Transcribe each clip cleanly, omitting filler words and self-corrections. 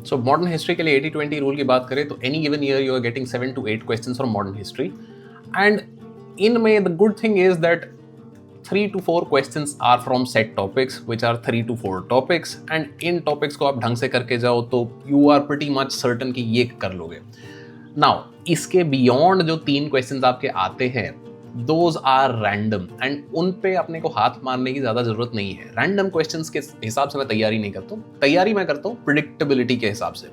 So modern history के लिए 80-20 rule की बात करें तो any given year you are getting 7 to 8 questions from modern history and इनमें the good thing is that 3 to 4 questions are from set topics which are 3 to 4 topics and in topics को आप ढंग से करके जाओ तो you are pretty much certain कि ये कर लोगे. Now इसके beyond जो 3 questions आपके आते हैं those are random and उन पे अपने को हाथ मारने की ज़्यादा ज़रूरत नहीं है. Random questions के हिसाब से मैं तैयारी नहीं करता हूँ, तैयारी मैं करता हूँ predictability के हिसाब से.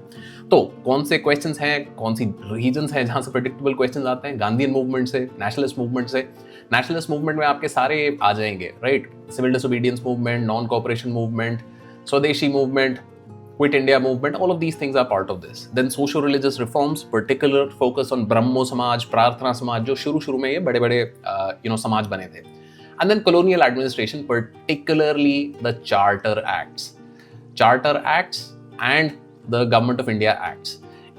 तो कौन से questions हैं, कौन सी regions हैं जहाँ से predictable questions आते हैं, गांधीयन मूवमेंट से, नेशनलिस्ट मूवमेंट से. नेशनलिस्ट मूवमेंट में आपके सारे आ जाएंगे, right? Civil disobedience movement, non cooperation movement, swadeshi movement, quit India movement, all of these things are part of this. Then socio-religious reforms, particular focus on ब्रह्मो समाज, प्रार्थना समाज, जो शुरू में ये बड़े समाज बने थे. And then colonial administration, particularly the Charter Acts and the Government of India Acts.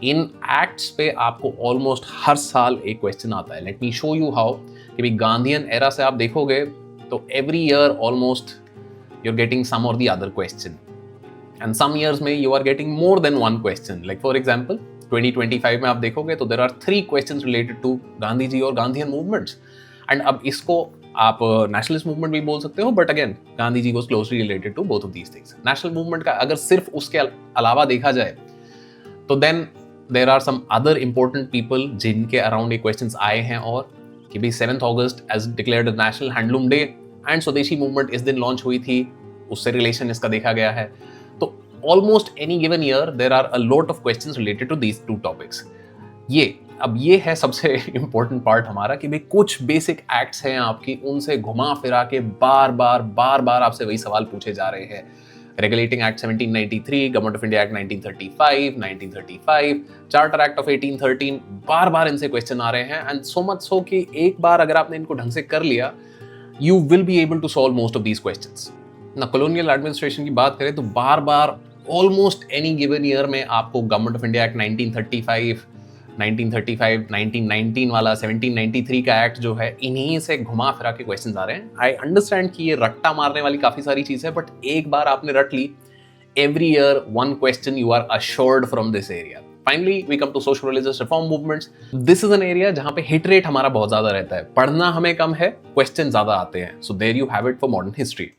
इन एक्ट्स पे आपको ऑलमोस्ट हर साल एक क्वेश्चन आता है. Let me show you how. कि भी गांधीयन एरा से आप देखोगे तो every year almost you are getting some और the other question and some years में you are getting more than one question. Like for example 2025 में आप देखोगे तो there are 3 questions related to Gandhi ji और गांधीयन मूवमेंट्स. एंड अब इसको आप नेशनलिस्ट मूवमेंट भी बोल सकते हो, but again Gandhi ji was closely related to both of these things. National movement का अगर सिर्फ उसके अलावा देखा जाए तो then there are some other important people जिनके अराउंड ये क्वेश्चंस आए हैं. और कि भी 7th August as declared national handloom day and Swadeshi movement इस दिन लॉन्च हुई थी, उससे रिलेशन इसका देखा गया है. तो almost any given year there are a lot of questions related to these 2 topics. ये है सबसे इंपॉर्टेंट पार्ट हमारा कि भाई कुछ बेसिक एक्ट्स हैं आपकी, उनसे घुमा फिरा के बार बार आपसे वही सवाल पूछे जा रहे हैं. Regulating Act 1793, Government of India Act 1935, Charter Act of 1813, बार इनसे क्वेश्चन आ रहे हैं. एंड सो मच सो कि एक बार अगर आपने इनको ढंग से कर लिया you will be able to solve most of these questions. ना कॉलोनियल एडमिनिस्ट्रेशन की बात करें तो बार ऑलमोस्ट एनी गिवन ईयर में आपको गवर्नमेंट ऑफ इंडिया एक्ट 1935, 1919 वाला 1793 का एक्ट जो है, इन्हीं से घुमा फिरा के क्वेश्चंस आ रहे हैं. आई अंडरस्टैंड कि ये रट्टा मारने वाली काफी सारी चीज है, बट एक बार आपने रट ली, every year one question you are assured from this area. Finally we come to social religious reform movements. This is an area जहां पे हिट रेट हमारा बहुत ज्यादा रहता है, पढ़ना हमें कम है, क्वेश्चन ज्यादा आते हैं. So there you have it for modern history.